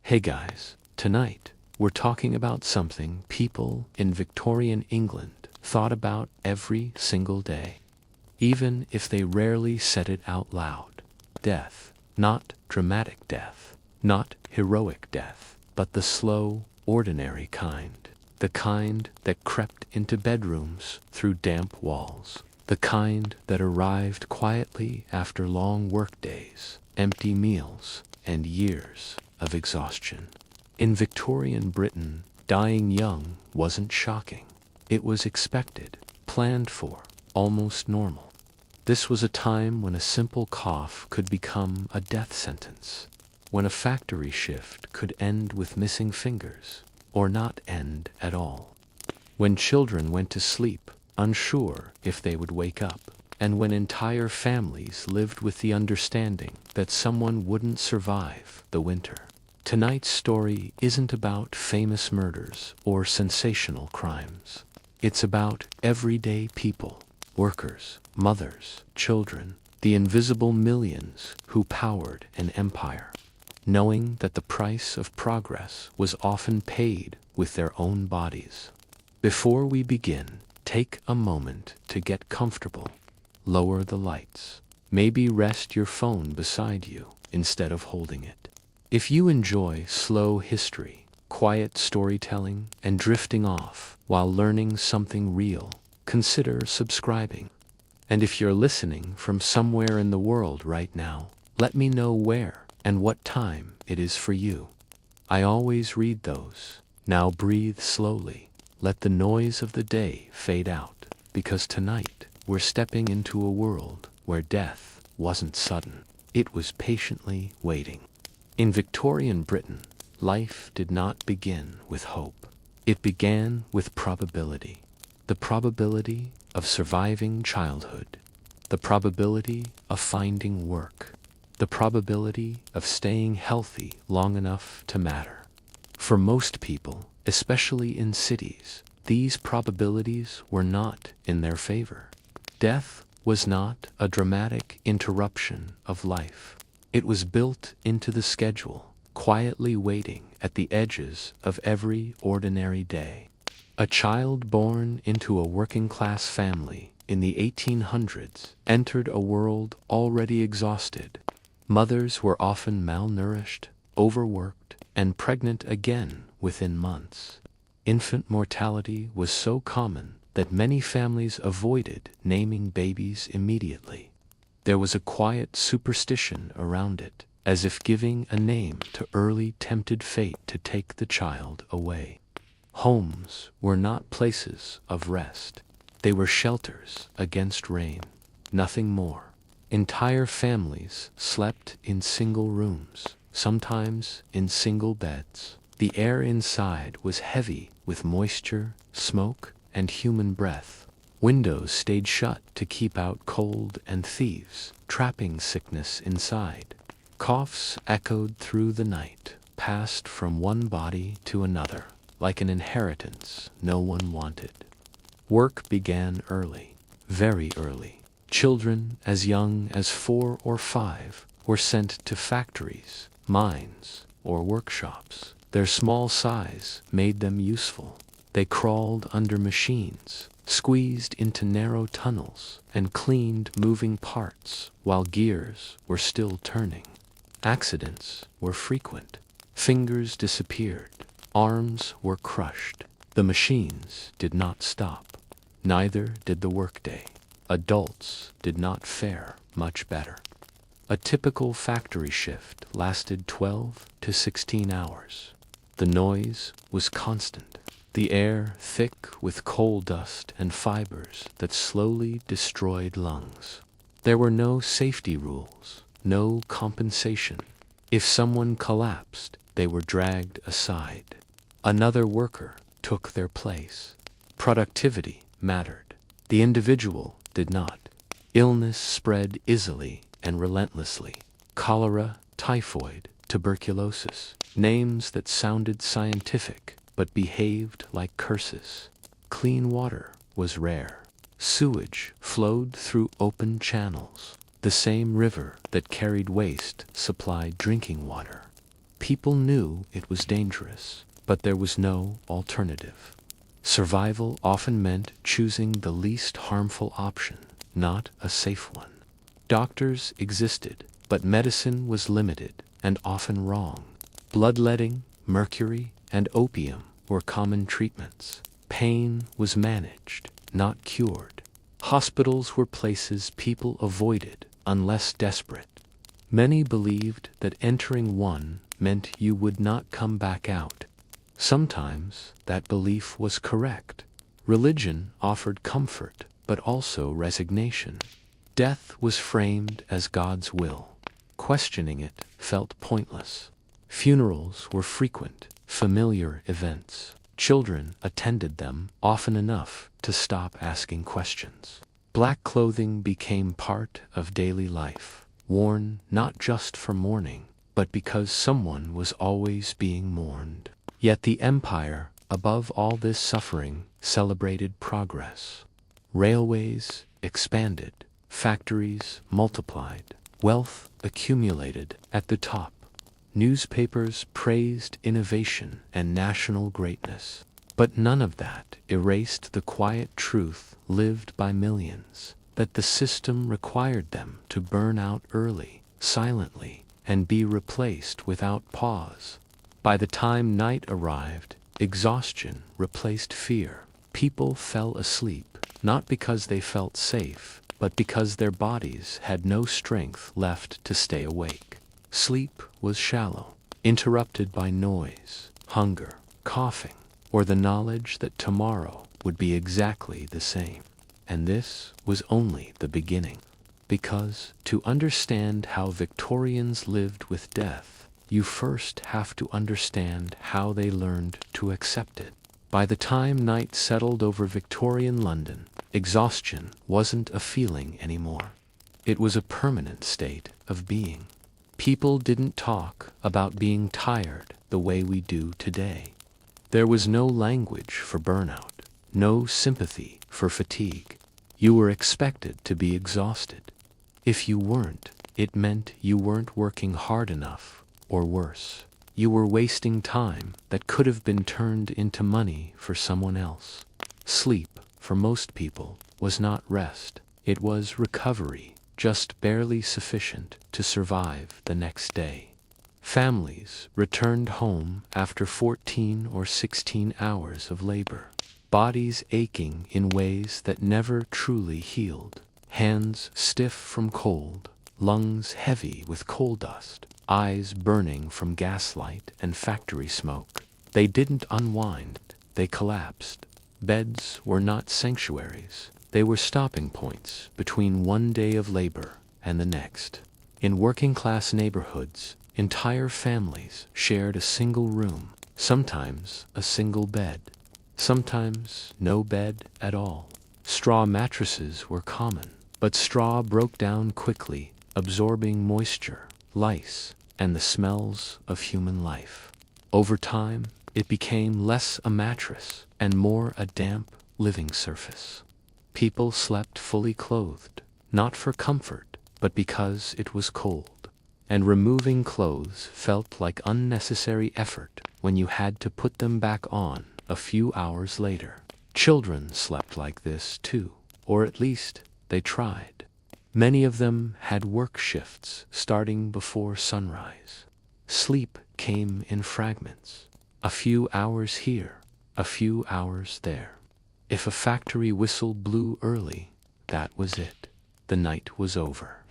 Hey guys, tonight we're talking about something people in Victorian England thought about every single day, even if they rarely said it out loud. Death. Not dramatic death, not heroic death, but the slow, ordinary kind. The kind that crept into bedrooms through damp walls. The kind that arrived quietly after long workdays, empty meals, and years of exhaustion. In Victorian Britain, dying young wasn't shocking. It was expected, planned for, almost normal. This was a time when a simple cough could become a death sentence, when a factory shift could end with missing fingers, or not end at all. When children went to sleep, unsure if they would wake up, and when entire families lived with the understanding that someone wouldn't survive the winter. Tonight's story isn't about famous murders or sensational crimes. It's about everyday people, workers, mothers, children, the invisible millions who powered an empire, knowing that the price of progress was often paid with their own bodies. Before we begin, take a moment to get comfortable. Lower the lights. Maybe rest your phone beside you instead of holding it. If you enjoy slow history, quiet storytelling, and drifting off while learning something real, consider subscribing. And if you're listening from somewhere in the world right now, let me know where and what time it is for you. I always read those. Now breathe slowly. Let the noise of the day fade out, because tonight we're stepping into a world where death wasn't sudden. It was patiently waiting. In Victorian Britain, life did not begin with hope. It began with probability. The probability of surviving childhood. The probability of finding work. The probability of staying healthy long enough to matter. For most people, especially in cities, these probabilities were not in their favor. Death was not a dramatic interruption of life. It was built into the schedule, quietly waiting at the edges of every ordinary day. A child born into a working-class family in the 1800s entered a world already exhausted. Mothers were often malnourished, overworked, and pregnant again within months. Infant mortality was so common that many families avoided naming babies immediately. There was a quiet superstition around it, as if giving a name to early tempted fate to take the child away. Homes were not places of rest. They were shelters against rain, nothing more. Entire families slept in single rooms, sometimes in single beds. The air inside was heavy with moisture, smoke, and human breath. Windows stayed shut to keep out cold and thieves, trapping sickness inside. Coughs echoed through the night, passed from one body to another, like an inheritance no one wanted. Work began early, very early. Children as young as 4 or 5 were sent to factories, mines, or workshops. Their small size made them useful. They crawled under machines, squeezed into narrow tunnels, and cleaned moving parts while gears were still turning. Accidents were frequent. Fingers disappeared. Arms were crushed. The machines did not stop. Neither did the workday. Adults did not fare much better. A typical factory shift lasted 12 to 16 hours. The noise was constant. The air thick with coal dust and fibers that slowly destroyed lungs. There were no safety rules, no compensation. If someone collapsed, they were dragged aside. Another worker took their place. Productivity mattered. The individual did not. Illness spread easily and relentlessly. Cholera, typhoid, tuberculosis, names that sounded scientific but behaved like curses. Clean water was rare. Sewage flowed through open channels. The same river that carried waste supplied drinking water. People knew it was dangerous, but there was no alternative. Survival often meant choosing the least harmful option, not a safe one. Doctors existed, but medicine was limited and often wrong. Bloodletting, mercury, and opium were common treatments. Pain was managed, not cured. Hospitals were places people avoided unless desperate. Many believed that entering one meant you would not come back out. Sometimes that belief was correct. Religion offered comfort, but also resignation. Death was framed as God's will. Questioning it felt pointless. Funerals were frequent, familiar events. Children attended them often enough to stop asking questions. Black clothing became part of daily life, worn not just for mourning, but because someone was always being mourned. Yet the empire, above all this suffering, celebrated progress. Railways expanded, factories multiplied, wealth accumulated at the top. Newspapers praised innovation and national greatness. But none of that erased the quiet truth lived by millions, that the system required them to burn out early, silently, and be replaced without pause. By the time night arrived, exhaustion replaced fear. People fell asleep, not because they felt safe, but because their bodies had no strength left to stay awake. Sleep was shallow, interrupted by noise, hunger, coughing, or the knowledge that tomorrow would be exactly the same. And this was only the beginning. Because to understand how Victorians lived with death, you first have to understand how they learned to accept it. By the time night settled over Victorian London, exhaustion wasn't a feeling anymore. It was a permanent state of being. People didn't talk about being tired the way we do today. There was no language for burnout, no sympathy for fatigue. You were expected to be exhausted. If you weren't, it meant you weren't working hard enough, or worse, you were wasting time that could have been turned into money for someone else. Sleep, for most people, was not rest. It was recovery, just barely sufficient to survive the next day. Families returned home after 14 or 16 hours of labor, bodies aching in ways that never truly healed, hands stiff from cold, lungs heavy with coal dust, eyes burning from gaslight and factory smoke. They didn't unwind, they collapsed. Beds were not sanctuaries, they were stopping points between one day of labor and the next. In working-class neighborhoods, entire families shared a single room, sometimes a single bed, sometimes no bed at all. Straw mattresses were common, but straw broke down quickly, absorbing moisture, lice, and the smells of human life. Over time, it became less a mattress and more a damp living surface. People slept fully clothed, not for comfort, but because it was cold. And removing clothes felt like unnecessary effort when you had to put them back on a few hours later. Children slept like this too, or at least they tried. Many of them had work shifts starting before sunrise. Sleep came in fragments, a few hours here, a few hours there. If a factory whistle blew early, that was it. The night was over.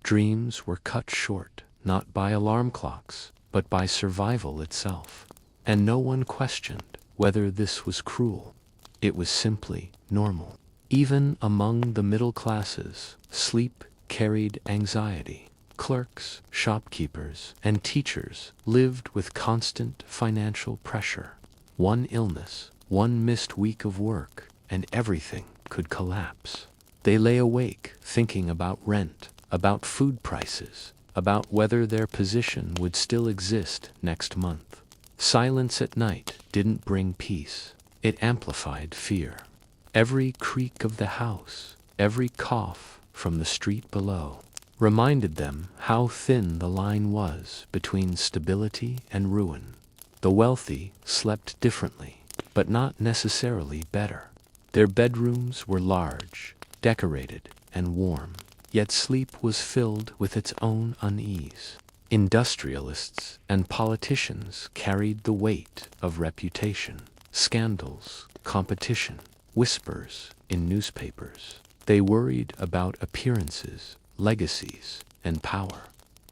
Dreams were cut short, not by alarm clocks, but by survival itself. And no one questioned whether this was cruel. It was simply normal. Even among the middle classes, sleep carried anxiety. Clerks, shopkeepers, and teachers lived with constant financial pressure. One illness, one missed week of work, and everything could collapse. They lay awake thinking about rent, about food prices, about whether their position would still exist next month. Silence at night didn't bring peace. It amplified fear. Every creak of the house, every cough from the street below, reminded them how thin the line was between stability and ruin. The wealthy slept differently, but not necessarily better. Their bedrooms were large, decorated, and warm, yet sleep was filled with its own unease. Industrialists and politicians carried the weight of reputation, scandals, competition, whispers in newspapers. They worried about appearances, legacies, and power.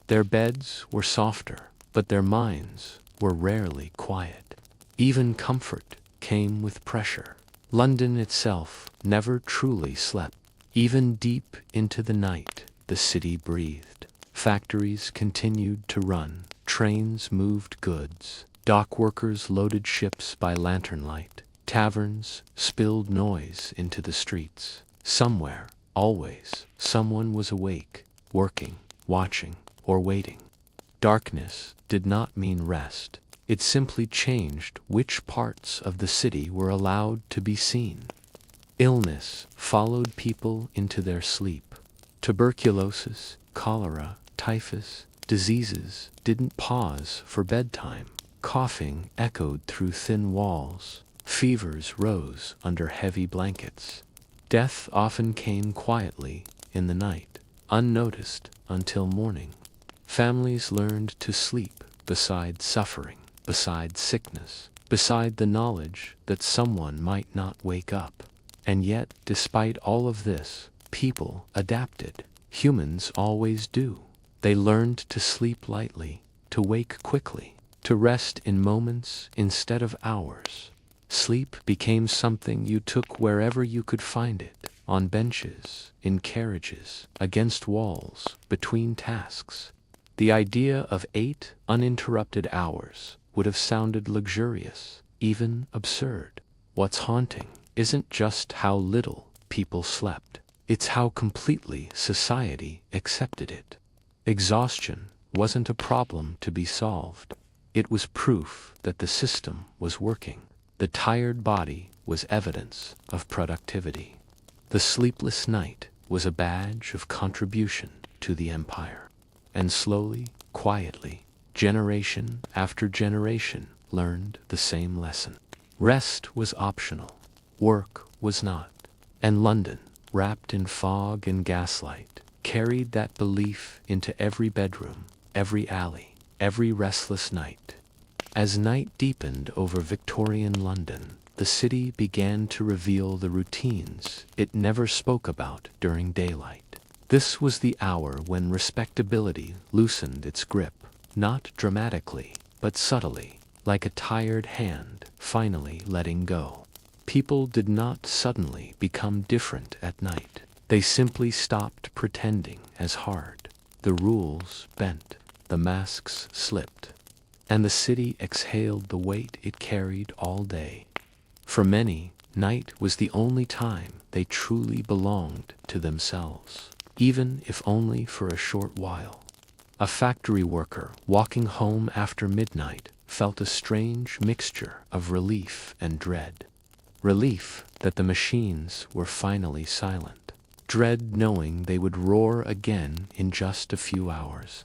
Their beds were softer, but their minds were rarely quiet. Even comfort came with pressure. London itself never truly slept. Even deep into the night, the city breathed. Factories continued to run, trains moved goods, dock workers loaded ships by lantern light, taverns spilled noise into the streets. Somewhere, always, someone was awake, working, watching, or waiting. Darkness did not mean rest. It simply changed which parts of the city were allowed to be seen. Illness followed people into their sleep. Tuberculosis, cholera, typhus, diseases didn't pause for bedtime. Coughing echoed through thin walls. Fevers rose under heavy blankets. Death often came quietly in the night, unnoticed until morning. Families learned to sleep beside suffering, beside sickness, beside the knowledge that someone might not wake up. And yet, despite all of this, people adapted. Humans always do. They learned to sleep lightly, to wake quickly, to rest in moments instead of hours. Sleep became something you took wherever you could find it, on benches, in carriages, against walls, between tasks. The idea of 8 uninterrupted hours would have sounded luxurious, even absurd. What's haunting isn't just how little people slept, it's how completely society accepted it. Exhaustion wasn't a problem to be solved. It was proof that the system was working. The tired body was evidence of productivity. The sleepless night was a badge of contribution to the empire. And slowly, quietly, generation after generation learned the same lesson. Rest was optional. Work was not. And London, wrapped in fog and gaslight, carried that belief into every bedroom, every alley, every restless night. As night deepened over Victorian London, the city began to reveal the routines it never spoke about during daylight. This was the hour when respectability loosened its grip, not dramatically, but subtly, like a tired hand finally letting go. People did not suddenly become different at night. They simply stopped pretending as hard. The rules bent, the masks slipped, and the city exhaled the weight it carried all day. For many, night was the only time they truly belonged to themselves, even if only for a short while. A factory worker walking home after midnight felt a strange mixture of relief and dread. Relief that the machines were finally silent. Dread knowing they would roar again in just a few hours.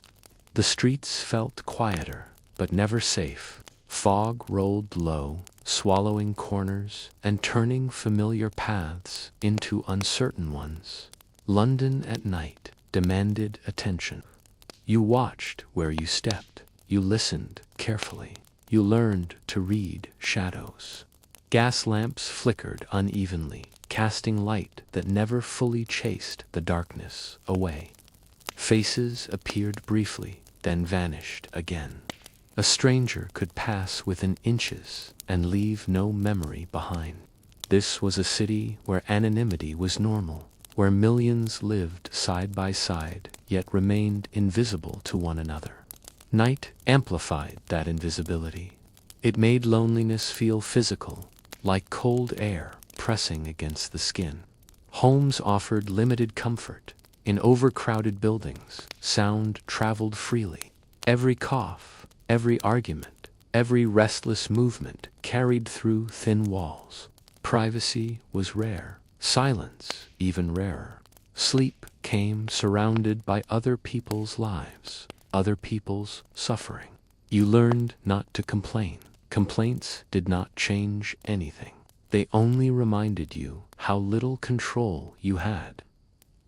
The streets felt quieter, but never safe. Fog rolled low, swallowing corners and turning familiar paths into uncertain ones. London at night demanded attention. You watched where you stepped. You listened carefully. You learned to read shadows. Gas lamps flickered unevenly, casting light that never fully chased the darkness away. Faces appeared briefly, then vanished again. A stranger could pass within inches and leave no memory behind. This was a city where anonymity was normal, where millions lived side by side, yet remained invisible to one another. Night amplified that invisibility. It made loneliness feel physical, like cold air pressing against the skin. Homes offered limited comfort. In overcrowded buildings, sound traveled freely. Every cough, every argument, every restless movement carried through thin walls. Privacy was rare, silence even rarer. Sleep came surrounded by other people's lives, other people's suffering. You learned not to complain. Complaints did not change anything. They only reminded you how little control you had.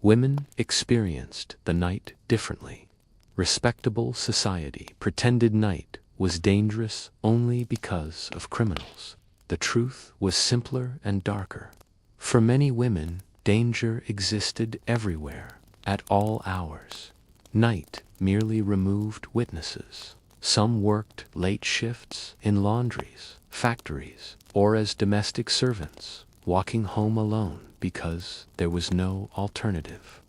Women experienced the night differently. Respectable society pretended night was dangerous only because of criminals. The truth was simpler and darker. For many women, danger existed everywhere, at all hours. Night merely removed witnesses. Some worked late shifts in laundries, factories, or as domestic servants, walking home alone because there was no alternative.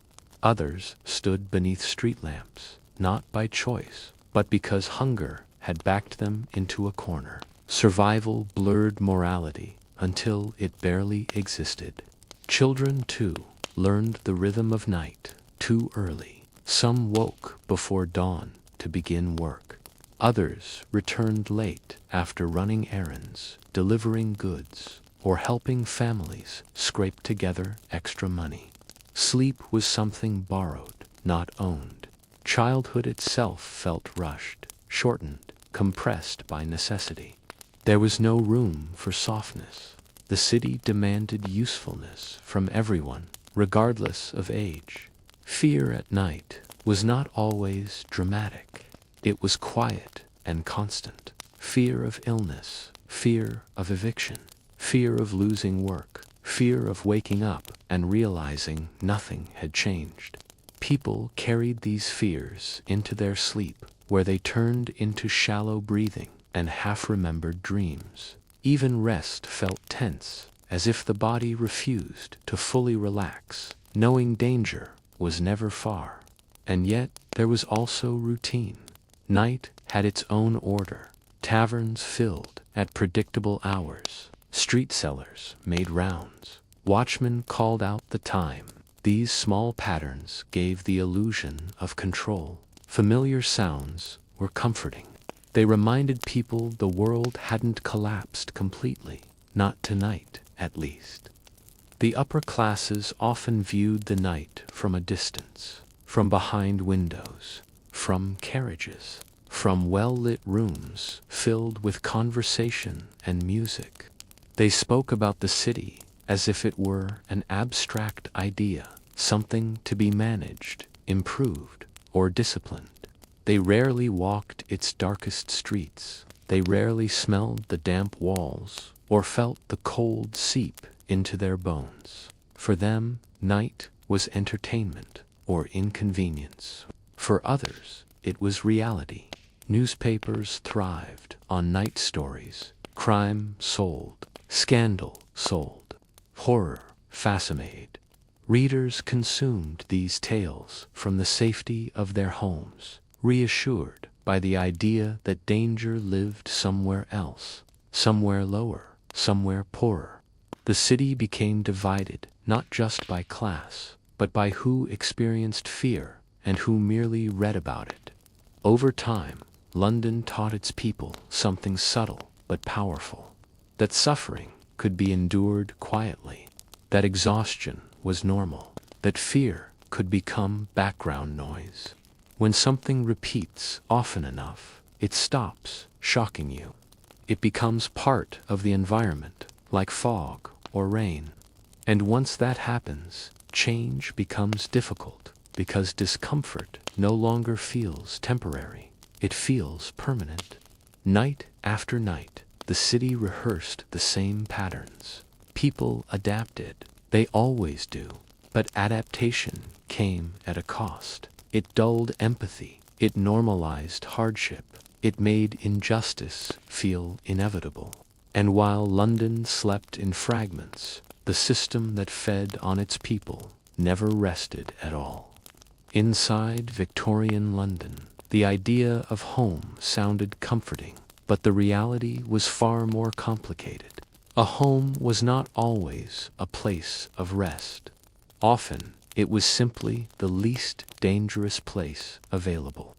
Others stood beneath street lamps, not by choice, but because hunger had backed them into a corner. Survival blurred morality until it barely existed. Children, too, learned the rhythm of night too early. Some woke before dawn to begin work. Others returned late after running errands, delivering goods, or helping families scrape together extra money. Sleep was something borrowed, not owned. Childhood itself felt rushed, shortened, compressed by necessity. There was no room for softness. The city demanded usefulness from everyone, regardless of age. Fear at night was not always dramatic. It was quiet and constant. Fear of illness, fear of eviction, fear of losing work, fear of waking up and realizing nothing had changed. People carried these fears into their sleep, where they turned into shallow breathing and half-remembered dreams. Even rest felt tense, as if the body refused to fully relax, knowing danger was never far. And yet there was also routine. Night had its own order. Taverns filled at predictable hours. Street sellers made rounds. Watchmen called out the time. These small patterns gave the illusion of control. Familiar sounds were comforting. They reminded people the world hadn't collapsed completely, not tonight, at least. The upper classes often viewed the night from a distance, from behind windows, from carriages, from well-lit rooms filled with conversation and music. They spoke about the city as if it were an abstract idea, something to be managed, improved, or disciplined. They rarely walked its darkest streets. They rarely smelled the damp walls or felt the cold seep into their bones. For them, night was entertainment or inconvenience. For others, it was reality. Newspapers thrived on night stories. Crime sold. Scandal sold. Horror fascinated. Readers consumed these tales from the safety of their homes, reassured by the idea that danger lived somewhere else, somewhere lower, somewhere poorer. The city became divided not just by class, but by who experienced fear and who merely read about it. Over time, London taught its people something subtle but powerful, that suffering could be endured quietly, that exhaustion was normal, that fear could become background noise. When something repeats often enough, it stops shocking you. It becomes part of the environment, like fog or rain. And once that happens, change becomes difficult, because discomfort no longer feels temporary. It feels permanent. Night after night, the city rehearsed the same patterns. People adapted. They always do. But adaptation came at a cost. It dulled empathy. It normalized hardship. It made injustice feel inevitable. And while London slept in fragments, the system that fed on its people never rested at all. Inside Victorian London, the idea of home sounded comforting, but the reality was far more complicated. A home was not always a place of rest. Often, it was simply the least dangerous place available.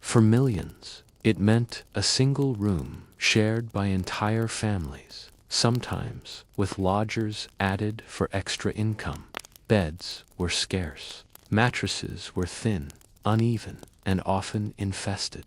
For millions, it meant a single room shared by entire families, sometimes with lodgers added for extra income. Beds were scarce. Mattresses were thin, uneven, and often infested.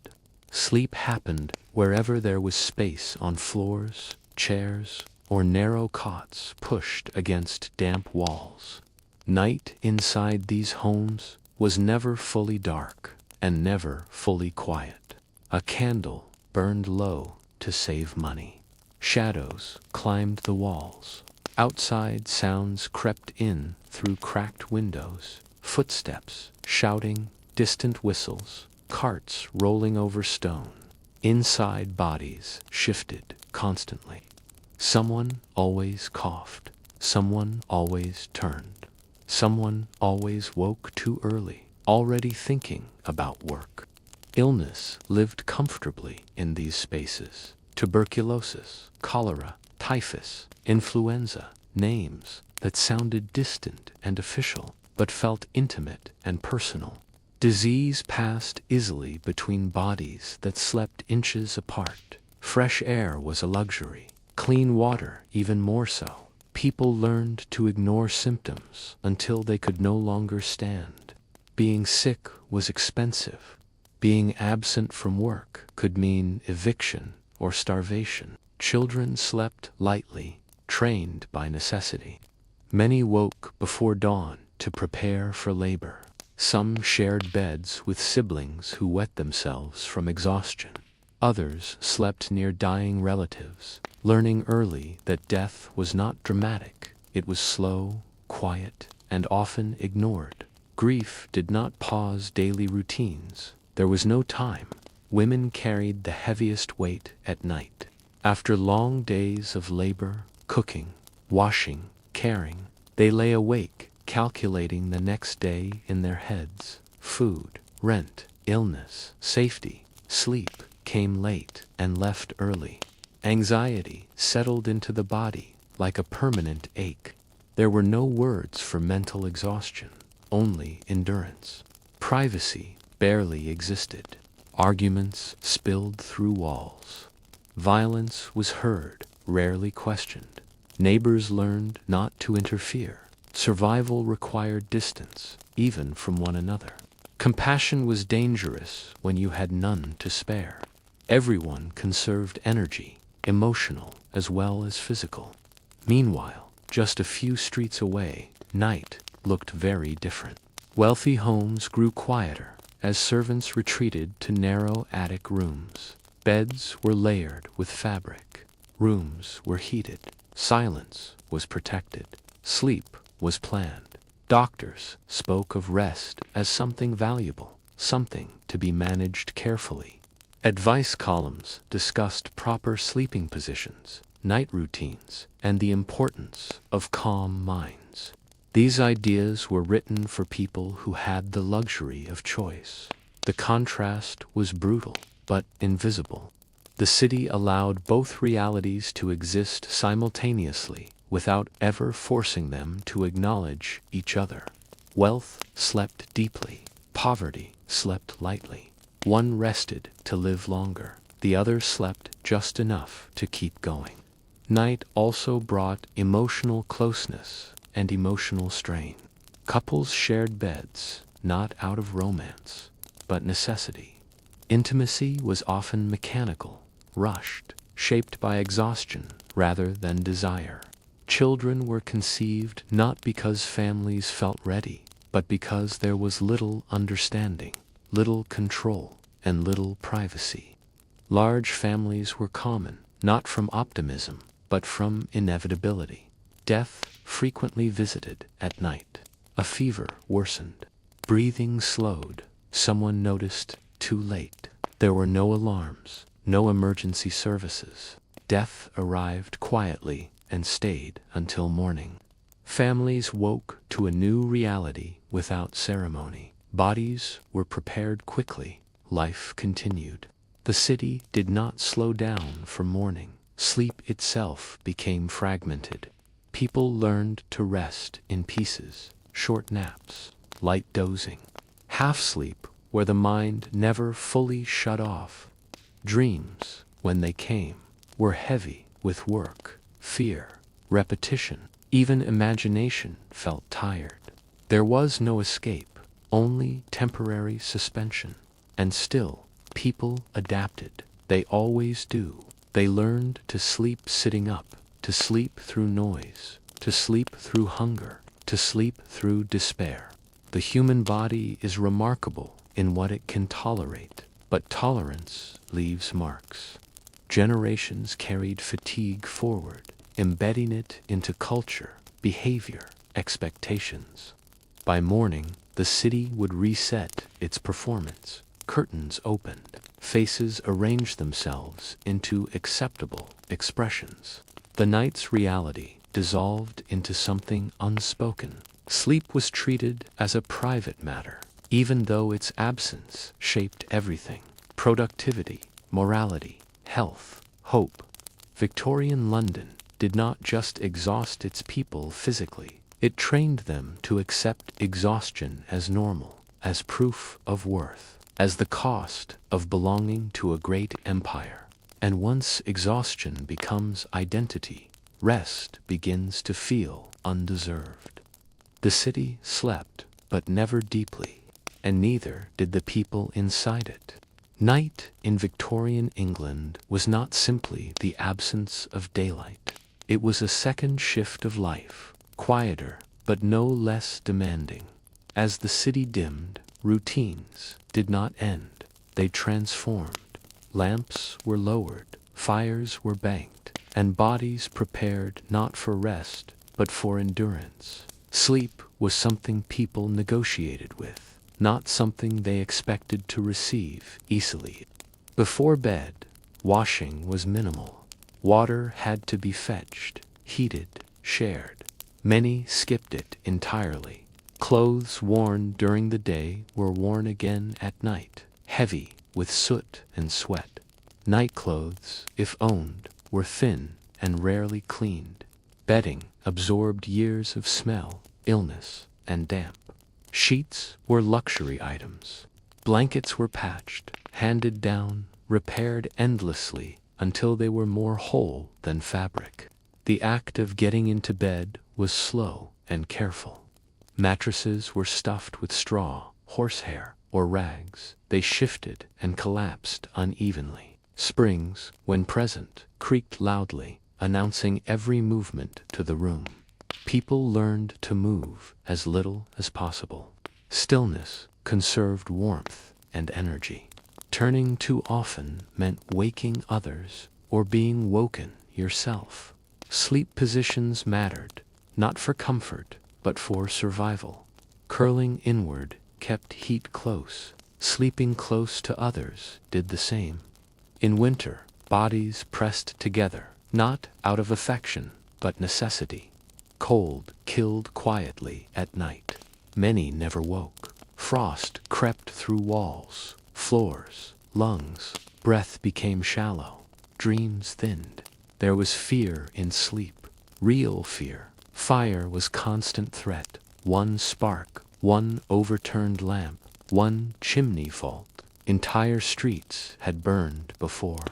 Sleep happened wherever there was space on floors, chairs, or narrow cots pushed against damp walls. Night inside these homes was never fully dark and never fully quiet. A candle burned low to save money. Shadows climbed the walls. Outside sounds crept in through cracked windows. Footsteps, shouting, distant whistles, carts rolling over stone. Inside bodies shifted constantly. Someone always coughed. Someone always turned. Someone always woke too early, already thinking about work. Illness lived comfortably in these spaces. Tuberculosis, cholera, typhus, influenza, names that sounded distant and official, but felt intimate and personal. Disease passed easily between bodies that slept inches apart. Fresh air was a luxury, clean water even more so. People learned to ignore symptoms until they could no longer stand. Being sick was expensive. Being absent from work could mean eviction or starvation. Children slept lightly, trained by necessity. Many woke before dawn to prepare for labor. Some shared beds with siblings who wet themselves from exhaustion. Others slept near dying relatives, learning early that death was not dramatic. It was slow, quiet, and often ignored. Grief did not pause daily routines. There was no time. Women carried the heaviest weight at night. After long days of labor, cooking, washing, caring, they lay awake, calculating the next day in their heads. Food, rent, illness, safety, sleep came late and left early. Anxiety settled into the body like a permanent ache. There were no words for mental exhaustion, only endurance. Privacy barely existed. Arguments spilled through walls. Violence was heard, rarely questioned. Neighbors learned not to interfere. Survival required distance, even from one another. Compassion was dangerous when you had none to spare. Everyone conserved energy, emotional as well as physical. Meanwhile, just a few streets away, night looked very different. Wealthy homes grew quieter as servants retreated to narrow attic rooms. Beds were layered with fabric. Rooms were heated. Silence was protected. Sleep was planned. Doctors spoke of rest as something valuable, something to be managed carefully. Advice columns discussed proper sleeping positions, night routines, and the importance of calm minds. These ideas were written for people who had the luxury of choice. The contrast was brutal, but invisible. The city allowed both realities to exist simultaneously without ever forcing them to acknowledge each other. Wealth slept deeply. Poverty slept lightly. One rested to live longer. The other slept just enough to keep going. Night also brought emotional closeness and emotional strain. Couples shared beds, not out of romance, but necessity. Intimacy was often mechanical, rushed, shaped by exhaustion rather than desire. Children were conceived not because families felt ready, but because there was little understanding, little control, and little privacy. Large families were common, not from optimism, but from inevitability. Death frequently visited at night. A fever worsened. Breathing slowed. Someone noticed too late. There were no alarms, no emergency services. Death arrived quietly and stayed until morning. Families woke to a new reality without ceremony. Bodies were prepared quickly. Life continued. The city did not slow down for mourning. Sleep itself became fragmented. People learned to rest in pieces, short naps, light dozing, half sleep where the mind never fully shut off. Dreams, when they came, were heavy with work, fear, repetition. Even imagination felt tired. There was no escape, only temporary suspension. And still, people adapted. They always do. They learned to sleep sitting up, to sleep through noise, to sleep through hunger, to sleep through despair. The human body is remarkable in what it can tolerate, but tolerance leaves marks. Generations carried fatigue forward, embedding it into culture, behavior, expectations. By morning, the city would reset its performance. Curtains opened, faces arranged themselves into acceptable expressions. The night's reality dissolved into something unspoken. Sleep was treated as a private matter, even though its absence shaped everything: productivity, morality, health, hope. Victorian London did not just exhaust its people physically, it trained them to accept exhaustion as normal, as proof of worth, as the cost of belonging to a great empire. And once exhaustion becomes identity, rest begins to feel undeserved. The city slept, but never deeply, and neither did the people inside it. Night in Victorian England was not simply the absence of daylight. It was a second shift of life, quieter, but no less demanding. As the city dimmed, routines did not end, they transformed. Lamps were lowered, fires were banked, and bodies prepared not for rest, but for endurance. Sleep was something people negotiated with, not something they expected to receive easily. Before bed, washing was minimal. Water had to be fetched, heated, shared. Many skipped it entirely. Clothes worn during the day were worn again at night, heavy with soot and sweat. Night clothes, if owned, were thin and rarely cleaned. Bedding absorbed years of smell, illness, and damp. Sheets were luxury items. Blankets were patched, handed down, repaired endlessly until they were more whole than fabric. The act of getting into bed was slow and careful. Mattresses were stuffed with straw, horsehair, or rags. They shifted and collapsed unevenly. Springs, when present, creaked loudly, announcing every movement to the room. People learned to move as little as possible. Stillness conserved warmth and energy. Turning too often meant waking others or being woken yourself. Sleep positions mattered, not for comfort, but for survival. Curling inward kept heat close. Sleeping close to others did the same. In winter, bodies pressed together, not out of affection, but necessity. Cold killed quietly at night. Many never woke. Frost crept through walls, floors, lungs. Breath became shallow. Dreams thinned. There was fear in sleep, real fear. Fire was constant threat. One spark, one overturned lamp, one chimney fault. Entire streets had burned before.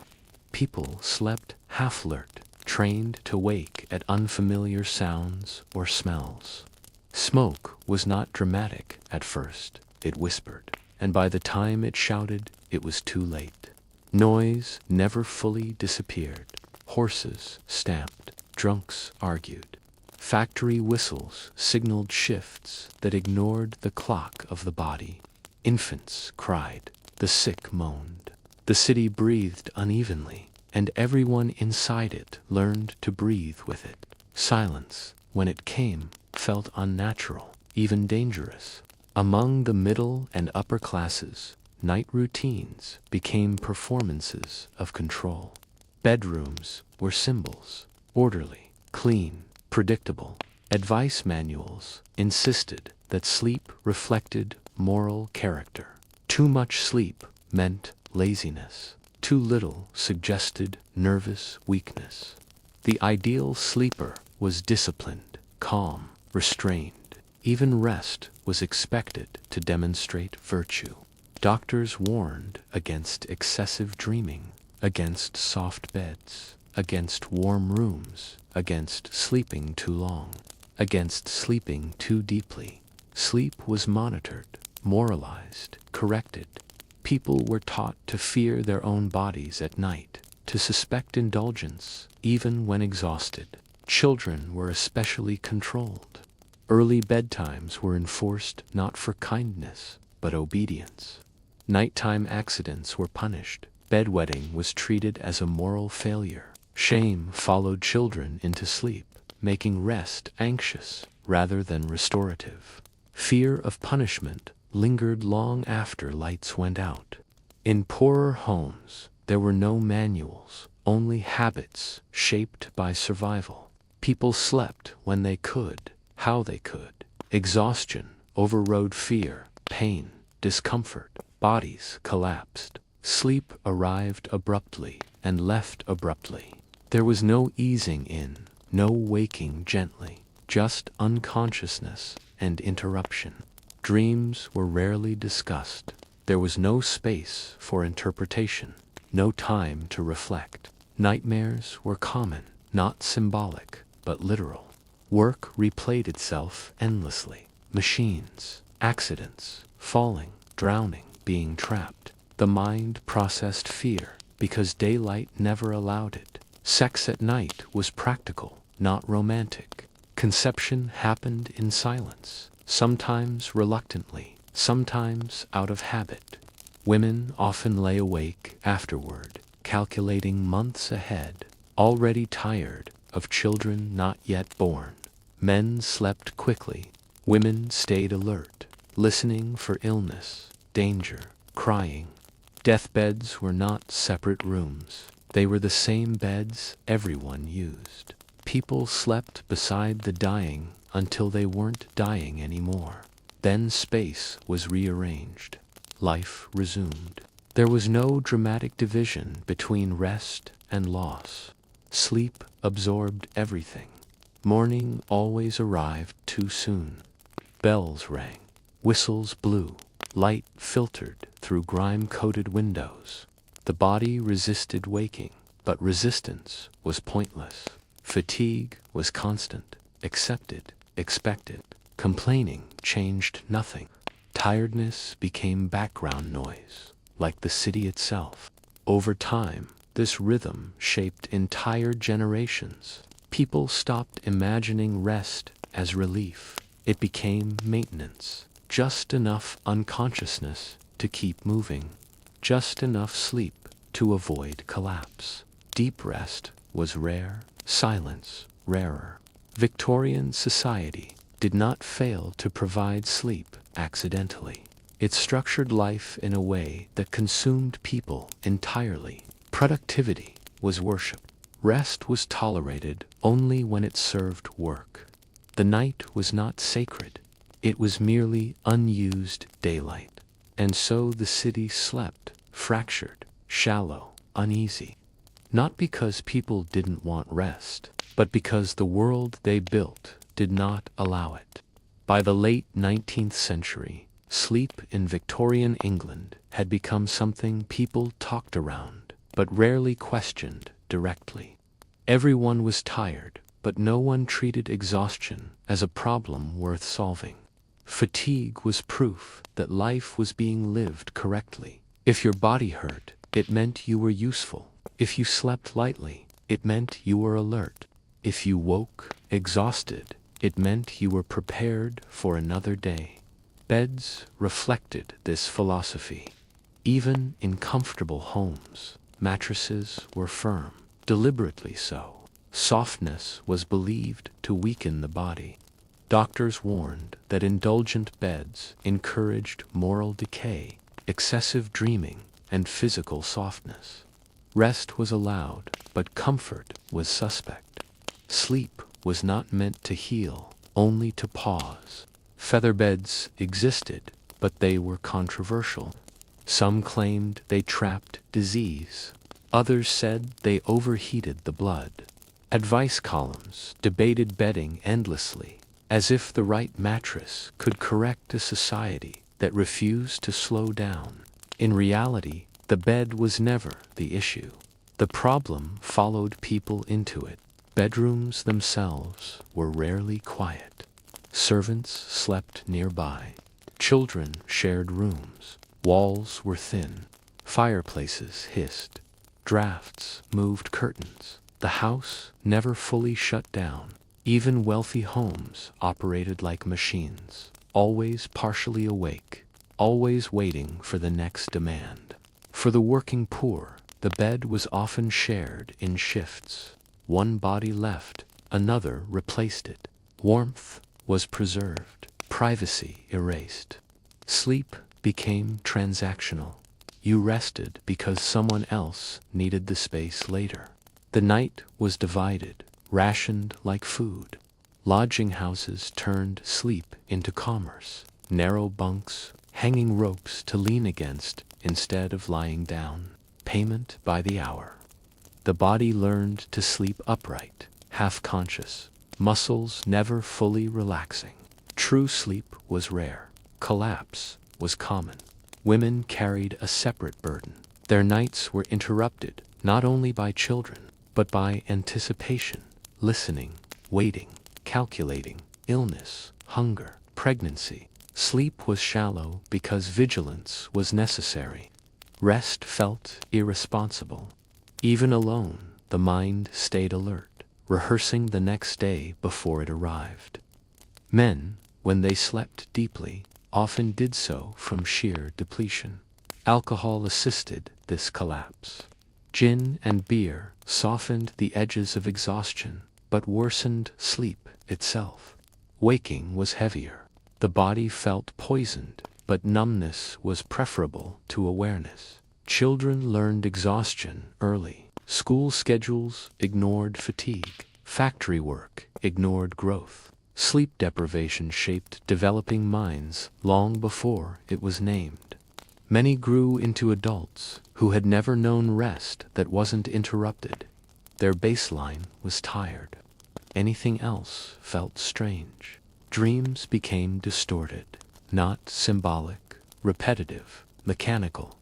People slept half-alert, trained to wake at unfamiliar sounds or smells. Smoke was not dramatic at first, it whispered, and by the time it shouted, it was too late. Noise never fully disappeared. Horses stamped, drunks argued. Factory whistles signaled shifts that ignored the clock of the body. Infants cried, the sick moaned. The city breathed unevenly, and everyone inside it learned to breathe with it. Silence, when it came, felt unnatural, even dangerous. Among the middle and upper classes, night routines became performances of control. Bedrooms were symbols, orderly, clean, predictable. Advice manuals insisted that sleep reflected moral character. Too much sleep meant laziness. Too little suggested nervous weakness. The ideal sleeper was disciplined, calm, restrained. Even rest was expected to demonstrate virtue. Doctors warned against excessive dreaming, against soft beds, against warm rooms, against sleeping too long, against sleeping too deeply. Sleep was monitored, moralized, corrected. People were taught to fear their own bodies at night, to suspect indulgence, even when exhausted. Children were especially controlled. Early bedtimes were enforced not for kindness, but obedience. Nighttime accidents were punished. Bedwetting was treated as a moral failure. Shame followed children into sleep, making rest anxious rather than restorative. Fear of punishment lingered long after lights went out. In poorer homes, there were no manuals, only habits shaped by survival. People slept when they could, how they could. Exhaustion overrode fear, pain, discomfort. Bodies collapsed. Sleep arrived abruptly and left abruptly. There was no easing in, no waking gently, just unconsciousness and interruption. Dreams were rarely discussed. There was no space for interpretation, no time to reflect. Nightmares were common, not symbolic, but literal. Work replayed itself endlessly. Machines, accidents, falling, drowning, being trapped. The mind processed fear because daylight never allowed it. Sex at night was practical, not romantic. Conception happened in silence, sometimes reluctantly, sometimes out of habit. Women often lay awake afterward, calculating months ahead, already tired of children not yet born. Men slept quickly. Women stayed alert, listening for illness, danger, crying. Deathbeds were not separate rooms. They were the same beds everyone used. People slept beside the dying until they weren't dying anymore. Then space was rearranged. Life resumed. There was no dramatic division between rest and loss. Sleep absorbed everything. Morning always arrived too soon. Bells rang. Whistles blew. Light filtered through grime-coated windows. The body resisted waking, but resistance was pointless. Fatigue was constant, accepted, expected. Complaining changed nothing. Tiredness became background noise, like the city itself. Over time, this rhythm shaped entire generations. People stopped imagining rest as relief. It became maintenance. Just enough unconsciousness to keep moving. Just enough sleep to avoid collapse. Deep rest was rare, silence rarer. Victorian society did not fail to provide sleep accidentally. It structured life in a way that consumed people entirely. Productivity was worshipped. Rest was tolerated only when it served work. The night was not sacred. It was merely unused daylight. And so the city slept, fractured, shallow, uneasy. Not because people didn't want rest, but because the world they built did not allow it. By the late 19th century, sleep in Victorian England had become something people talked around, but rarely questioned directly. Everyone was tired, but no one treated exhaustion as a problem worth solving. Fatigue was proof that life was being lived correctly. If your body hurt, it meant you were useful. If you slept lightly, it meant you were alert. If you woke exhausted, it meant you were prepared for another day. Beds reflected this philosophy. Even in comfortable homes, mattresses were firm, deliberately so. Softness was believed to weaken the body. Doctors warned that indulgent beds encouraged moral decay, excessive dreaming, and physical softness. Rest was allowed, but comfort was suspect. Sleep was not meant to heal, only to pause. Featherbeds existed, but they were controversial. Some claimed they trapped disease. Others said they overheated the blood. Advice columns debated bedding endlessly, as if the right mattress could correct a society that refused to slow down. In reality, the bed was never the issue. The problem followed people into it. Bedrooms themselves were rarely quiet. Servants slept nearby. Children shared rooms. Walls were thin. Fireplaces hissed. Drafts moved curtains. The house never fully shut down. Even wealthy homes operated like machines, always partially awake, always waiting for the next demand. For the working poor, the bed was often shared in shifts. One body left, another replaced it. Warmth was preserved, privacy erased. Sleep became transactional. You rested because someone else needed the space later. The night was divided, rationed like food. Lodging houses turned sleep into commerce. Narrow bunks, hanging ropes to lean against instead of lying down. Payment by the hour. The body learned to sleep upright, half-conscious, muscles never fully relaxing. True sleep was rare. Collapse was common. Women carried a separate burden. Their nights were interrupted not only by children, but by anticipation, listening, waiting, calculating, illness, hunger, pregnancy. Sleep was shallow because vigilance was necessary. Rest felt irresponsible. Even alone, the mind stayed alert, rehearsing the next day before it arrived. Men, when they slept deeply, often did so from sheer depletion. Alcohol assisted this collapse. Gin and beer softened the edges of exhaustion, but worsened sleep itself. Waking was heavier. The body felt poisoned, but numbness was preferable to awareness. Children learned exhaustion early. School schedules ignored fatigue. Factory work ignored growth. Sleep deprivation shaped developing minds long before it was named. Many grew into adults who had never known rest that wasn't interrupted. Their baseline was tired. Anything else felt strange. Dreams became distorted, not symbolic, repetitive, mechanical.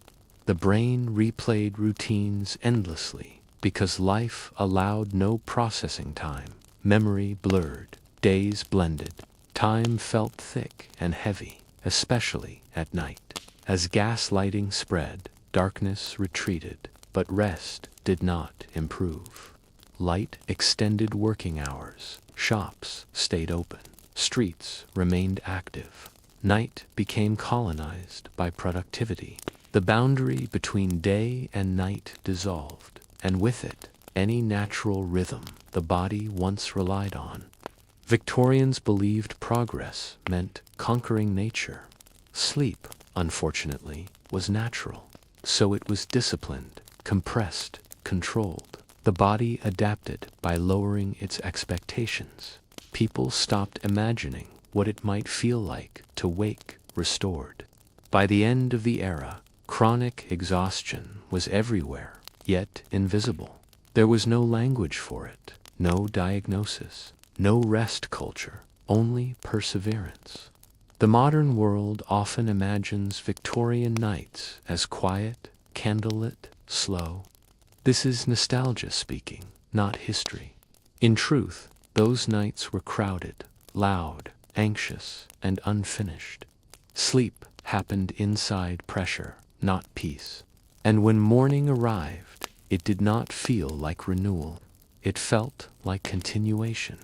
The brain replayed routines endlessly because life allowed no processing time. Memory blurred, days blended. Time felt thick and heavy, especially at night. As gaslighting spread, darkness retreated, but rest did not improve. Light extended working hours. Shops stayed open. Streets remained active. Night became colonized by productivity. The boundary between day and night dissolved, and with it, any natural rhythm the body once relied on. Victorians believed progress meant conquering nature. Sleep, unfortunately, was natural, so it was disciplined, compressed, controlled. The body adapted by lowering its expectations. People stopped imagining what it might feel like to wake restored. By the end of the era, chronic exhaustion was everywhere, yet invisible. There was no language for it, no diagnosis, no rest culture, only perseverance. The modern world often imagines Victorian nights as quiet, candlelit, slow. This is nostalgia speaking, not history. In truth, those nights were crowded, loud, anxious, and unfinished. Sleep happened inside pressure, not peace. And when morning arrived, it did not feel like renewal. It felt like continuation.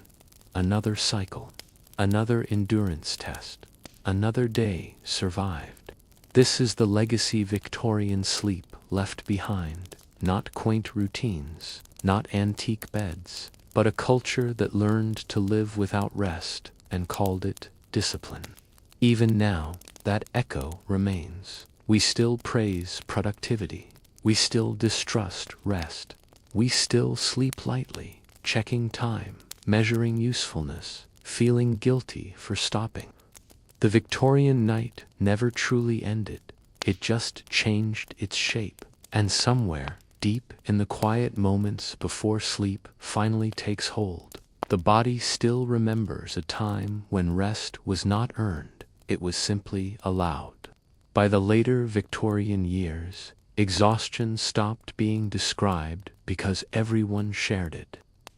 Another cycle, another endurance test, another day survived. This is the legacy Victorian sleep left behind. Not quaint routines, not antique beds, but a culture that learned to live without rest and called it discipline. Even now, that echo remains. We still praise productivity. We still distrust rest. We still sleep lightly, checking time, measuring usefulness, feeling guilty for stopping. The Victorian night never truly ended. It just changed its shape, and somewhere, deep in the quiet moments before sleep finally takes hold, the body still remembers a time when rest was not earned, it was simply allowed. By the later Victorian years, exhaustion stopped being described because everyone shared it.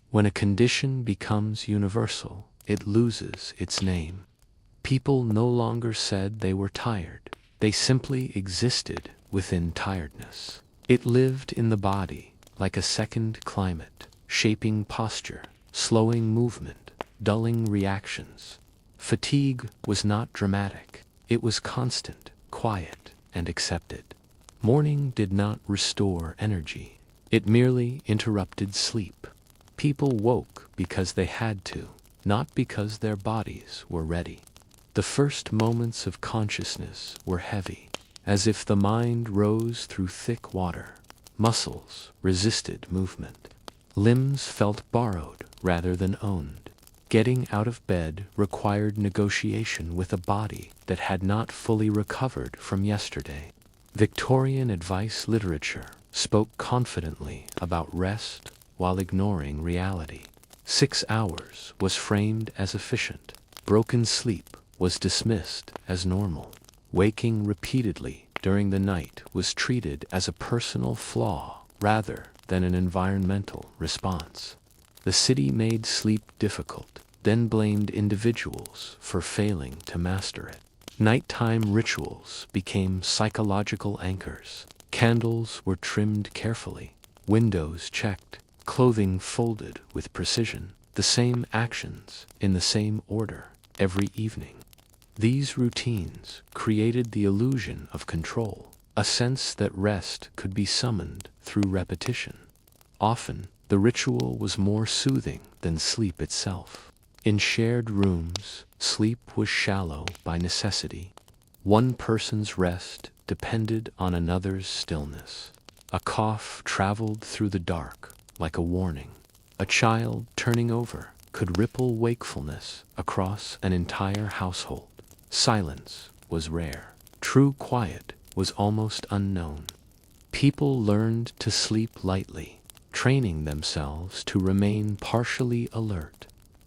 When a condition becomes universal, it loses its name. People no longer said they were tired. They simply existed within tiredness. It lived in the body like a second climate, shaping posture, slowing movement, dulling reactions. Fatigue was not dramatic. It was constant, quiet, and accepted. Morning did not restore energy. It merely interrupted sleep. People woke because they had to, not because their bodies were ready. The first moments of consciousness were heavy, as if the mind rose through thick water. Muscles resisted movement. Limbs felt borrowed rather than owned. Getting out of bed required negotiation with a body that had not fully recovered from yesterday. Victorian advice literature spoke confidently about rest while ignoring reality. 6 hours was framed as efficient. Broken sleep was dismissed as normal. Waking repeatedly during the night was treated as a personal flaw rather than an environmental response. The city made sleep difficult, then blamed individuals for failing to master it. Nighttime rituals became psychological anchors. Candles were trimmed carefully, windows checked, clothing folded with precision, the same actions in the same order every evening. These routines created the illusion of control, a sense that rest could be summoned through repetition. Often, the ritual was more soothing than sleep itself. In shared rooms, sleep was shallow by necessity. One person's rest depended on another's stillness. A cough traveled through the dark like a warning. A child turning over could ripple wakefulness across an entire household. Silence was rare. True quiet was almost unknown. People learned to sleep lightly, training themselves to remain partially alert.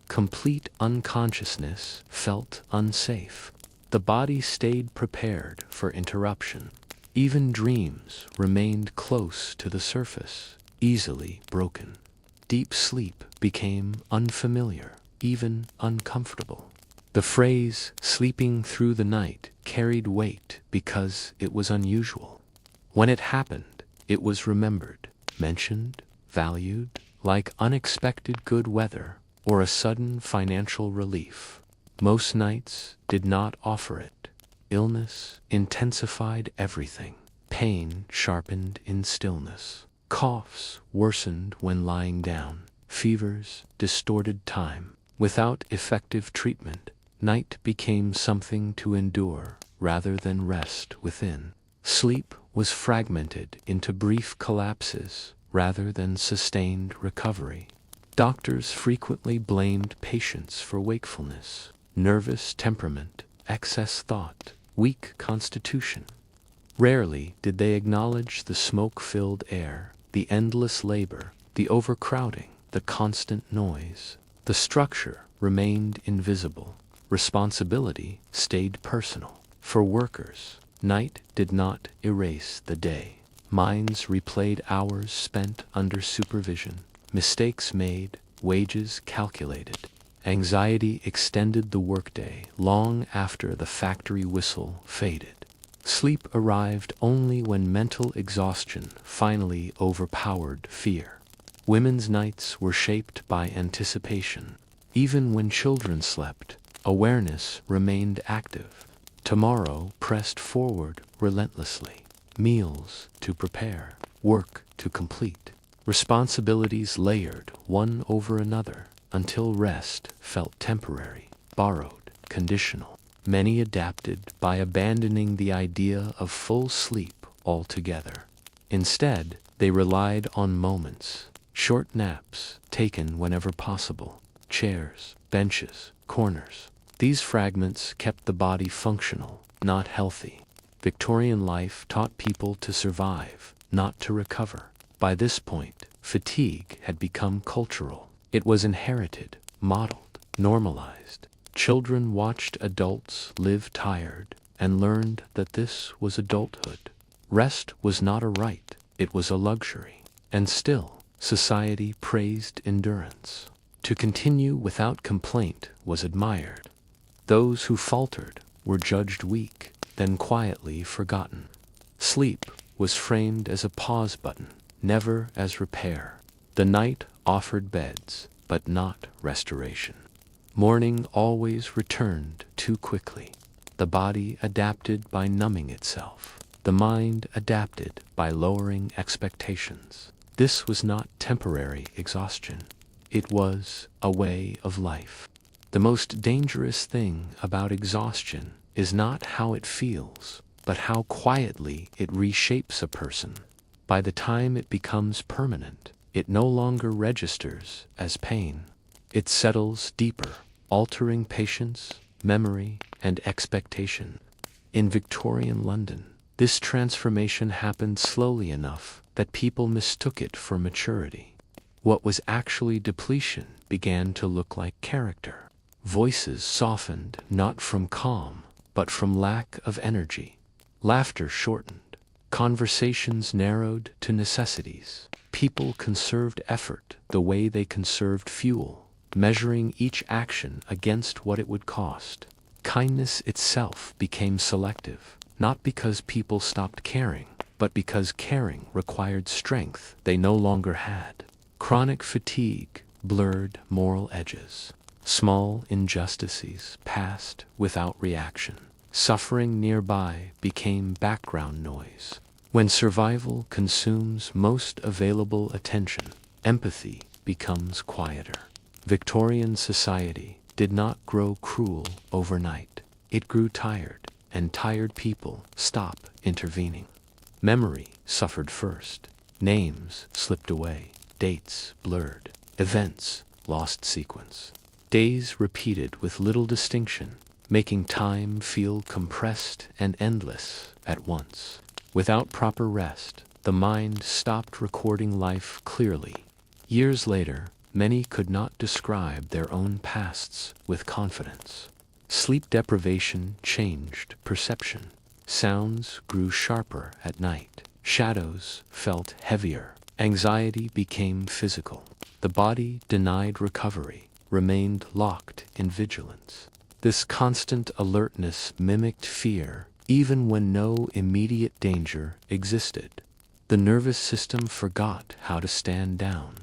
Complete unconsciousness felt unsafe. The body stayed prepared for interruption. Even dreams remained close to the surface, easily broken. Deep sleep became unfamiliar, even uncomfortable. The phrase "sleeping through the night" carried weight because it was unusual. When it happened, it was remembered, mentioned, valued, like unexpected good weather or a sudden financial relief. Most nights did not offer it. Illness intensified everything. Pain sharpened in stillness. Coughs worsened when lying down. Fevers distorted time. Without effective treatment, night became something to endure rather than rest within. Sleep was fragmented into brief collapses rather than sustained recovery. Doctors frequently blamed patients for wakefulness, nervous temperament, excess thought, weak constitution. Rarely did they acknowledge the smoke-filled air, the endless labor, the overcrowding, the constant noise. The structure remained invisible. Responsibility stayed personal. For workers, night did not erase the day. Minds replayed hours spent under supervision, mistakes made, wages calculated. Anxiety extended the workday long after the factory whistle faded. Sleep arrived only when mental exhaustion finally overpowered fear. Women's nights were shaped by anticipation. Even when children slept, awareness remained active. Tomorrow pressed forward relentlessly. Meals to prepare, work to complete. Responsibilities layered one over another until rest felt temporary, borrowed, conditional. Many adapted by abandoning the idea of full sleep altogether. Instead, they relied on moments, short naps taken whenever possible, chairs, benches, corners. These fragments kept the body functional, not healthy. Victorian life taught people to survive, not to recover. By this point, fatigue had become cultural. It was inherited, modeled, normalized. Children watched adults live tired and learned that this was adulthood. Rest was not a right, it was a luxury. And still, society praised endurance. To continue without complaint was admired. Those who faltered were judged weak, then quietly forgotten. Sleep was framed as a pause button, never as repair. The night offered beds, but not restoration. Morning always returned too quickly. The body adapted by numbing itself. The mind adapted by lowering expectations. This was not temporary exhaustion. It was a way of life. The most dangerous thing about exhaustion is not how it feels, but how quietly it reshapes a person. By the time it becomes permanent, it no longer registers as pain. It settles deeper, altering patience, memory, and expectation. In Victorian London, this transformation happened slowly enough that people mistook it for maturity. What was actually depletion began to look like character. Voices softened not from calm, but from lack of energy. Laughter shortened. Conversations narrowed to necessities. People conserved effort the way they conserved fuel, measuring each action against what it would cost. Kindness itself became selective, not because people stopped caring, but because caring required strength they no longer had. Chronic fatigue blurred moral edges. Small injustices passed without reaction. Suffering nearby became background noise. When survival consumes most available attention, empathy becomes quieter. Victorian society did not grow cruel overnight. It grew tired, and tired people stopped intervening. Memory suffered first. Names slipped away. Dates blurred. Events lost sequence. Days repeated with little distinction, making time feel compressed and endless at once. Without proper rest, the mind stopped recording life clearly. Years later, many could not describe their own pasts with confidence. Sleep deprivation changed perception. Sounds grew sharper at night. Shadows felt heavier. Anxiety became physical. The body denied recovery, remained locked in vigilance. This constant alertness mimicked fear, even when no immediate danger existed. The nervous system forgot how to stand down.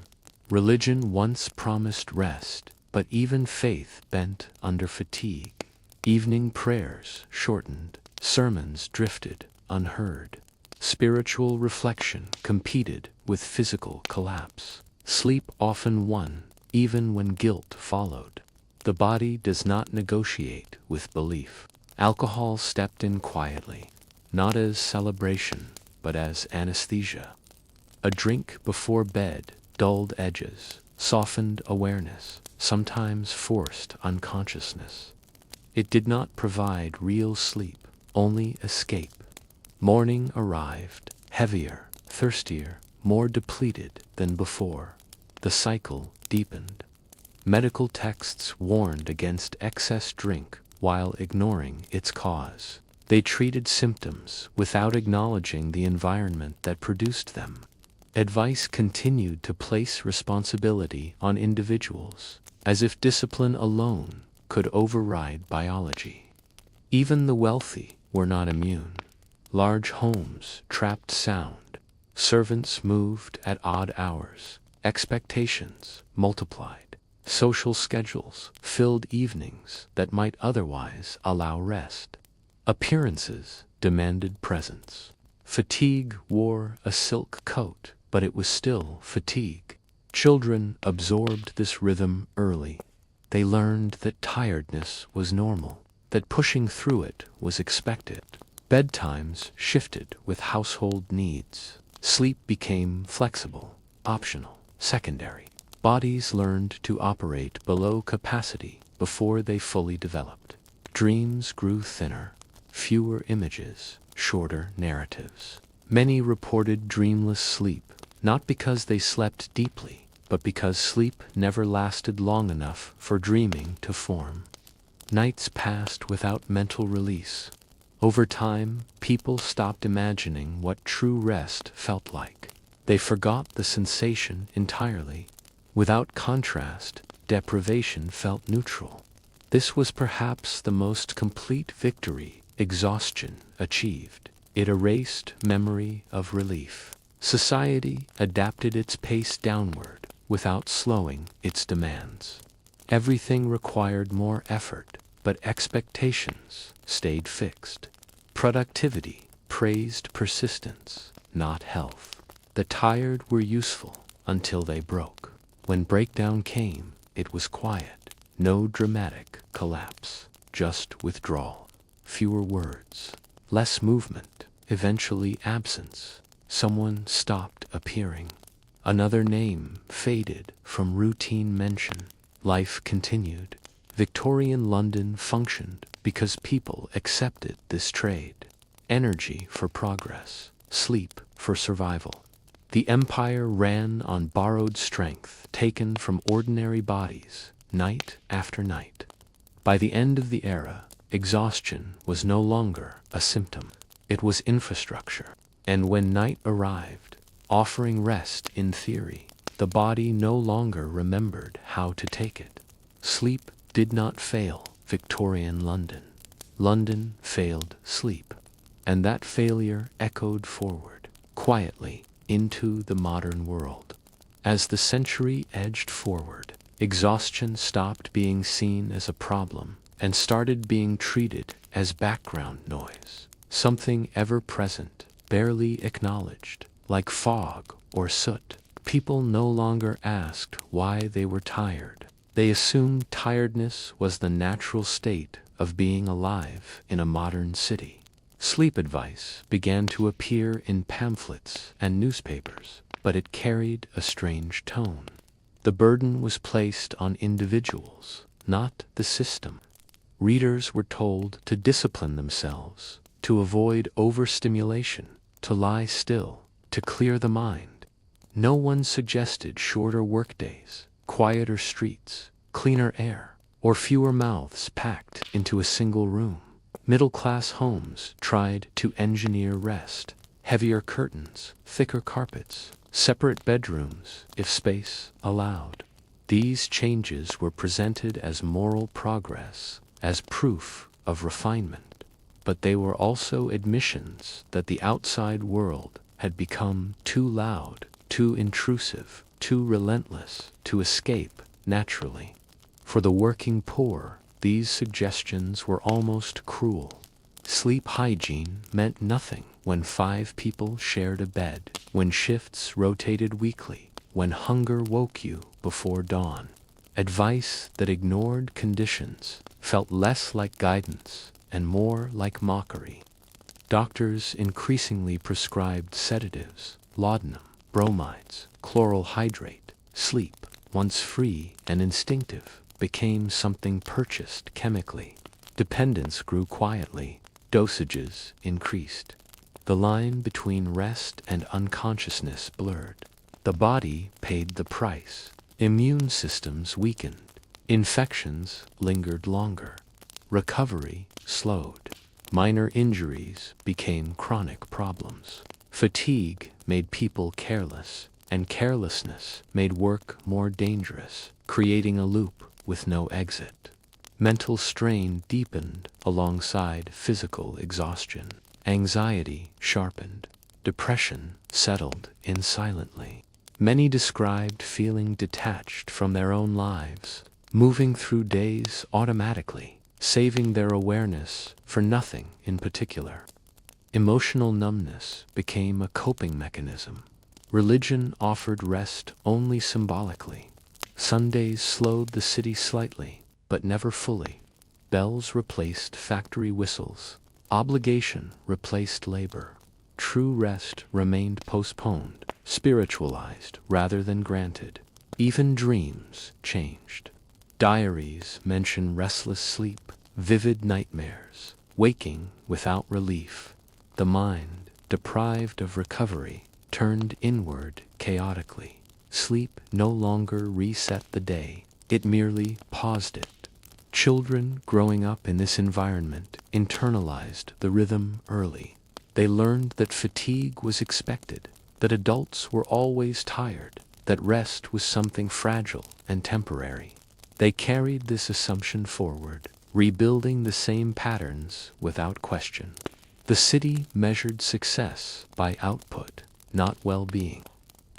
Religion once promised rest, but even faith bent under fatigue. Evening prayers shortened, sermons drifted unheard. Spiritual reflection competed with physical collapse. Sleep often won, even when guilt followed. The body does not negotiate with belief. Alcohol stepped in quietly, not as celebration, but as anesthesia. A drink before bed dulled edges, softened awareness, sometimes forced unconsciousness. It did not provide real sleep, only escape. Morning arrived, heavier, thirstier, more depleted than before. The cycle deepened. Medical texts warned against excess drink while ignoring its cause. They treated symptoms without acknowledging the environment that produced them. Advice continued to place responsibility on individuals, as if discipline alone could override biology. Even the wealthy were not immune. Large homes trapped sound. Servants moved at odd hours. Expectations multiplied. Social schedules filled evenings that might otherwise allow rest. Appearances demanded presence. Fatigue wore a silk coat, but it was still fatigue. Children absorbed this rhythm early. They learned that tiredness was normal, that pushing through it was expected. Bedtimes shifted with household needs. Sleep became flexible, optional, secondary. Bodies learned to operate below capacity before they fully developed. Dreams grew thinner, fewer images, shorter narratives. Many reported dreamless sleep, not because they slept deeply, but because sleep never lasted long enough for dreaming to form. Nights passed without mental release. Over time, people stopped imagining what true rest felt like. They forgot the sensation entirely. Without contrast, deprivation felt neutral. This was perhaps the most complete victory exhaustion achieved. It erased memory of relief. Society adapted its pace downward without slowing its demands. Everything required more effort, but expectations stayed fixed. Productivity praised persistence, not health. The tired were useful until they broke. When breakdown came, it was quiet. No dramatic collapse, just withdrawal. Fewer words, less movement, eventually absence. Someone stopped appearing. Another name faded from routine mention. Life continued. Victorian London functioned because people accepted this trade. Energy for progress, sleep for survival. The empire ran on borrowed strength taken from ordinary bodies, night after night. By the end of the era, exhaustion was no longer a symptom. It was infrastructure. And when night arrived, offering rest in theory, the body no longer remembered how to take it. Sleep did not fail Victorian London. London failed sleep. And that failure echoed forward, quietly, into the modern world. As the century edged forward, exhaustion stopped being seen as a problem and started being treated as background noise, something ever-present, barely acknowledged, like fog or soot. People no longer asked why they were tired. They assumed tiredness was the natural state of being alive in a modern city. Sleep advice began to appear in pamphlets and newspapers, but it carried a strange tone. The burden was placed on individuals, not the system. Readers were told to discipline themselves, to avoid overstimulation, to lie still, to clear the mind. No one suggested shorter workdays, quieter streets, cleaner air, or fewer mouths packed into a single room. Middle-class homes tried to engineer rest, heavier curtains, thicker carpets, separate bedrooms if space allowed. These changes were presented as moral progress, as proof of refinement, but they were also admissions that the outside world had become too loud, too intrusive, too relentless to escape naturally. For the working poor, these suggestions were almost cruel. Sleep hygiene meant nothing when 5 people shared a bed, when shifts rotated weekly, when hunger woke you before dawn. Advice that ignored conditions felt less like guidance and more like mockery. Doctors increasingly prescribed sedatives, laudanum, bromides, chloral hydrate. Sleep, once free and instinctive, became something purchased chemically. Dependence grew quietly. Dosages increased. The line between rest and unconsciousness blurred. The body paid the price. Immune systems weakened. Infections lingered longer. Recovery slowed. Minor injuries became chronic problems. Fatigue made people careless, and carelessness made work more dangerous, creating a loop with no exit. Mental strain deepened alongside physical exhaustion. Anxiety sharpened. Depression settled in silently. Many described feeling detached from their own lives, moving through days automatically, saving their awareness for nothing in particular. Emotional numbness became a coping mechanism. Religion offered rest only symbolically. Sundays slowed the city slightly, but never fully. Bells replaced factory whistles. Obligation replaced labor. True rest remained postponed, spiritualized rather than granted. Even dreams changed. Diaries mention restless sleep, vivid nightmares, waking without relief. The mind, deprived of recovery, turned inward chaotically. Sleep no longer reset the day, it merely paused it. Children growing up in this environment internalized the rhythm early. They learned that fatigue was expected, that adults were always tired, that rest was something fragile and temporary. They carried this assumption forward, rebuilding the same patterns without question. The city measured success by output, not well-being.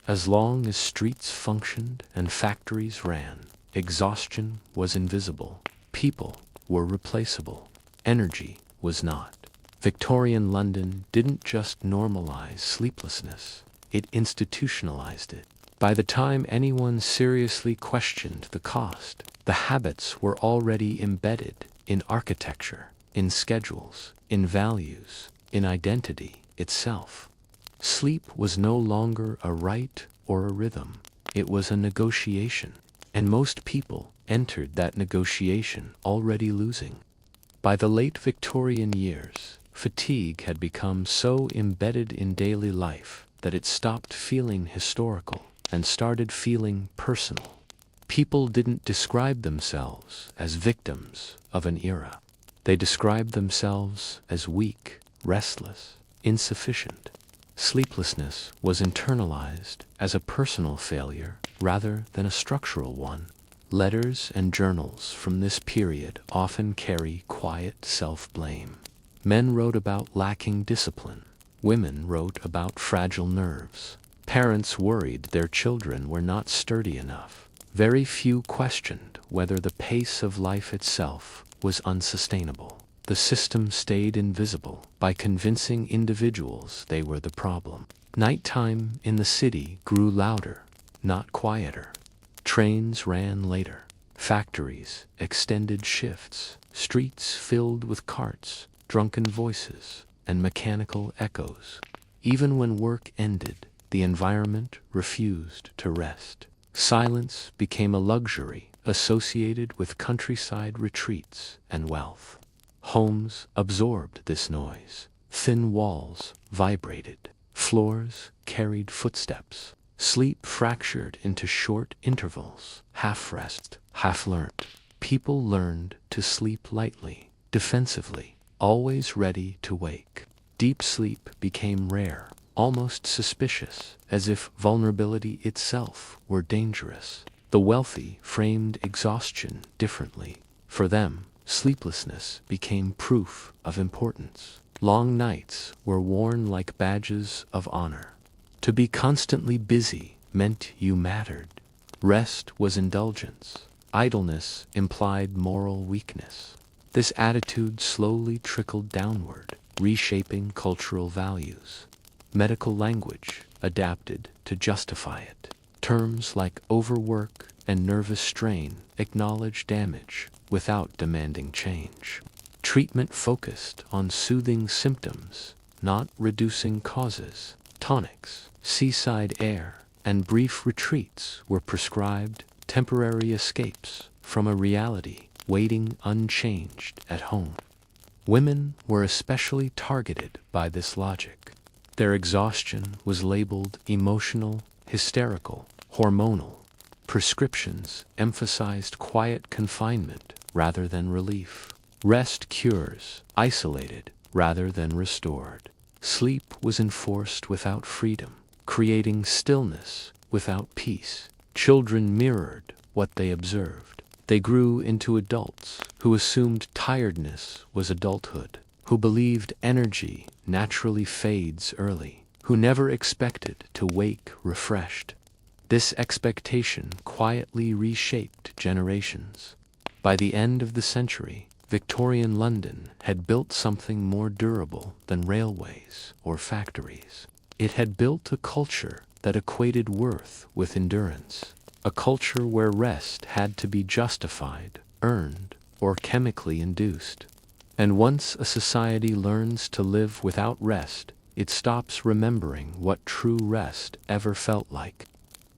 As long as streets functioned and factories ran, exhaustion was invisible. People were replaceable. Energy was not. Victorian London didn't just normalize sleeplessness, it institutionalized it. By the time anyone seriously questioned the cost, the habits were already embedded in architecture, in schedules, in values, in identity itself. Sleep was no longer a right or a rhythm. It was a negotiation, and most people entered that negotiation already losing. By the late Victorian years, fatigue had become so embedded in daily life that it stopped feeling historical and started feeling personal. People didn't describe themselves as victims of an era. They described themselves as weak, restless, insufficient. Sleeplessness was internalized as a personal failure rather than a structural one. Letters and journals from this period often carry quiet self-blame. Men wrote about lacking discipline. Women wrote about fragile nerves. Parents worried their children were not sturdy enough. Very few questioned whether the pace of life itself was unsustainable. The system stayed invisible by convincing individuals they were the problem. Nighttime in the city grew louder, not quieter. Trains ran later. Factories extended shifts. Streets filled with carts, drunken voices, and mechanical echoes. Even when work ended, the environment refused to rest. Silence became a luxury associated with countryside retreats and wealth. Homes absorbed this noise. Thin walls vibrated. Floors carried footsteps. Sleep fractured into short intervals, half rest, half learnt. People learned to sleep lightly, defensively, always ready to wake. Deep sleep became rare, almost suspicious, as if vulnerability itself were dangerous. The wealthy framed exhaustion differently. For them, sleeplessness became proof of importance. Long nights were worn like badges of honor. To be constantly busy meant you mattered. Rest was indulgence. Idleness implied moral weakness. This attitude slowly trickled downward, reshaping cultural values. Medical language adapted to justify it. Terms like overwork and nervous strain acknowledge damage without demanding change. Treatment focused on soothing symptoms, not reducing causes. Tonics, seaside air, and brief retreats were prescribed, temporary escapes from a reality waiting unchanged at home. Women were especially targeted by this logic. Their exhaustion was labeled emotional, hysterical, hormonal. Prescriptions emphasized quiet confinement rather than relief. Rest cures isolated rather than restored. Sleep was enforced without freedom, creating stillness without peace. Children mirrored what they observed. They grew into adults who assumed tiredness was adulthood, who believed energy naturally fades early, who never expected to wake refreshed. This expectation quietly reshaped generations. By the end of the century, Victorian London had built something more durable than railways or factories. It had built a culture that equated worth with endurance, a culture where rest had to be justified, earned, or chemically induced. And once a society learns to live without rest, it stops remembering what true rest ever felt like.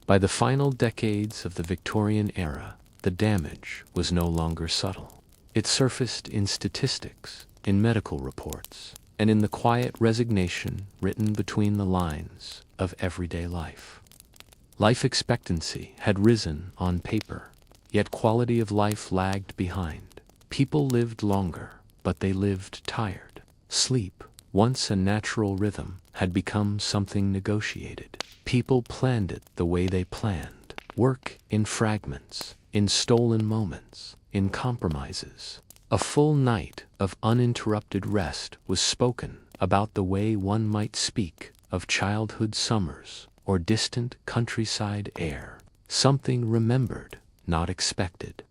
By the final decades of the Victorian era, the damage was no longer subtle. It surfaced in statistics, in medical reports, and in the quiet resignation written between the lines of everyday life. Life expectancy had risen on paper, yet quality of life lagged behind. People lived longer, but they lived tired. Sleep, once a natural rhythm, had become something negotiated. People planned it the way they planned. Work in fragments, in stolen moments, in compromises. A full night of uninterrupted rest was spoken about the way one might speak of childhood summers or distant countryside air, something remembered, not expected.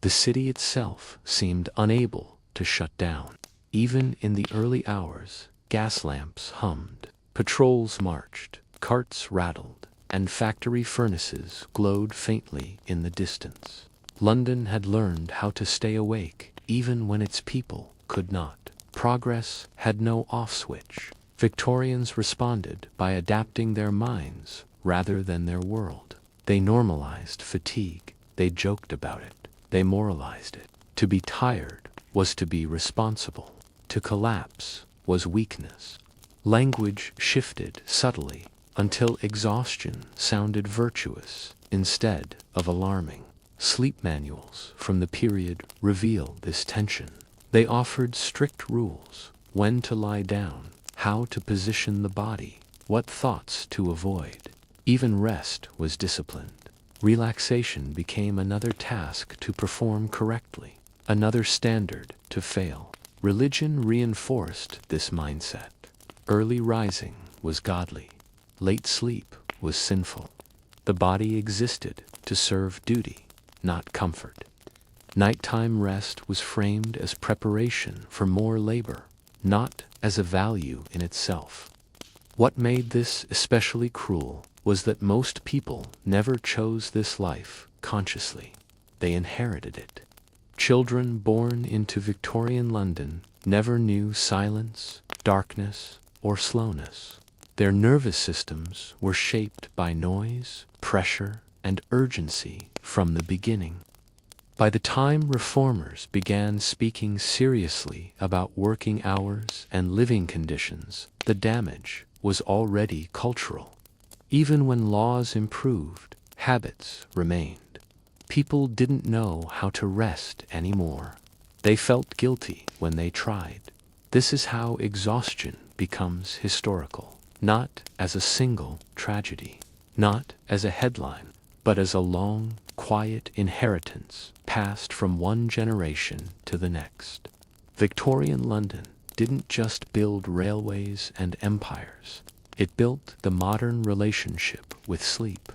The city itself seemed unable to shut down. Even in the early hours, gas lamps hummed, patrols marched, carts rattled, and factory furnaces glowed faintly in the distance. London had learned how to stay awake even when its people could not. Progress had no off switch. Victorians responded by adapting their minds rather than their world. They normalized fatigue. They joked about it. They moralized it. To be tired was to be responsible. To collapse was weakness. Language shifted subtly until exhaustion sounded virtuous instead of alarming. Sleep manuals from the period reveal this tension. They offered strict rules: when to lie down, how to position the body, what thoughts to avoid. Even rest was disciplined. Relaxation became another task to perform correctly, another standard to fail. Religion reinforced this mindset. Early rising was godly. Late sleep was sinful. The body existed to serve duty, not comfort. Nighttime rest was framed as preparation for more labor, not as a value in itself. What made this especially cruel was that most people never chose this life consciously. They inherited it. Children born into Victorian London never knew silence, darkness, or slowness. Their nervous systems were shaped by noise, pressure, and urgency from the beginning. By the time reformers began speaking seriously about working hours and living conditions, the damage was already cultural. Even when laws improved, habits remained. People didn't know how to rest anymore. They felt guilty when they tried. This is how exhaustion becomes historical, not as a single tragedy, not as a headline, but as a long, quiet inheritance passed from one generation to the next. Victorian London didn't just build railways and empires. It built the modern relationship with sleep.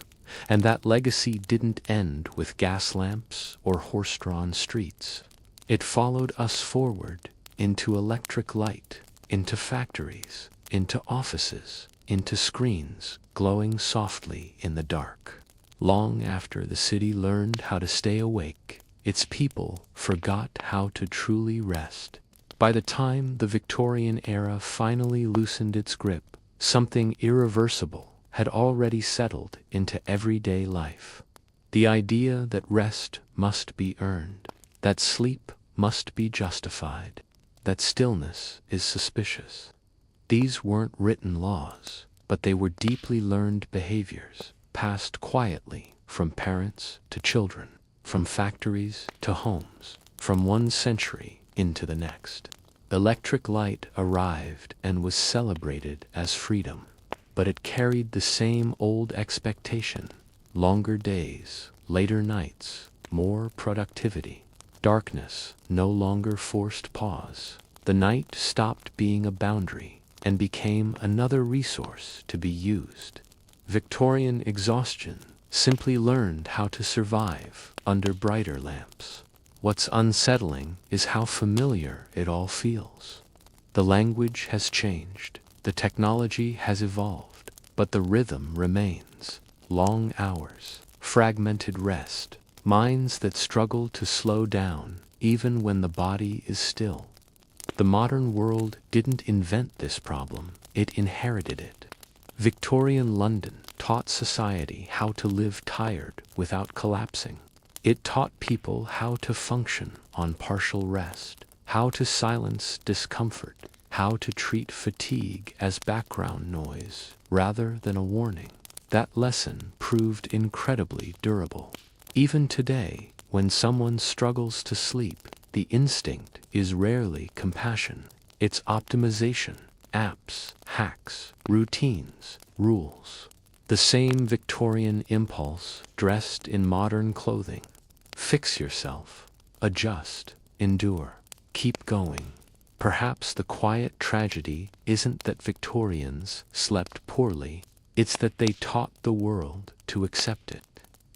And that legacy didn't end with gas lamps or horse-drawn streets. It followed us forward into electric light, into factories, into offices, into screens glowing softly in the dark. Long after the city learned how to stay awake, its people forgot how to truly rest. By the time the Victorian era finally loosened its grip, something irreversible had already settled into everyday life. The idea that rest must be earned, that sleep must be justified, that stillness is suspicious. These weren't written laws, but they were deeply learned behaviors, passed quietly from parents to children, from factories to homes, from one century into the next. Electric light arrived and was celebrated as freedom, but it carried the same old expectation: longer days, later nights, more productivity. Darkness no longer forced pause. The night stopped being a boundary and became another resource to be used. Victorian exhaustion simply learned how to survive under brighter lamps. What's unsettling is how familiar it all feels. The language has changed, the technology has evolved, but the rhythm remains. Long hours, fragmented rest, minds that struggle to slow down even when the body is still. The modern world didn't invent this problem, it inherited it. Victorian London taught society how to live tired without collapsing. It taught people how to function on partial rest, how to silence discomfort, how to treat fatigue as background noise rather than a warning. That lesson proved incredibly durable. Even today, when someone struggles to sleep, the instinct is rarely compassion. It's optimization, apps, hacks, routines, rules. The same Victorian impulse dressed in modern clothing. Fix yourself. Adjust. Endure. Keep going. Perhaps the quiet tragedy isn't that Victorians slept poorly, it's that they taught the world to accept it.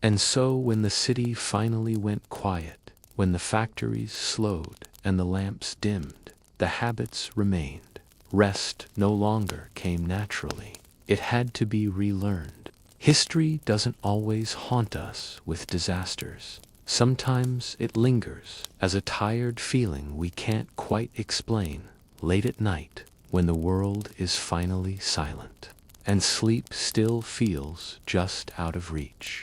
And so when the city finally went quiet, when the factories slowed and the lamps dimmed, the habits remained. Rest no longer came naturally. It had to be relearned. History doesn't always haunt us with disasters. Sometimes it lingers as a tired feeling we can't quite explain, late at night when the world is finally silent, and sleep still feels just out of reach.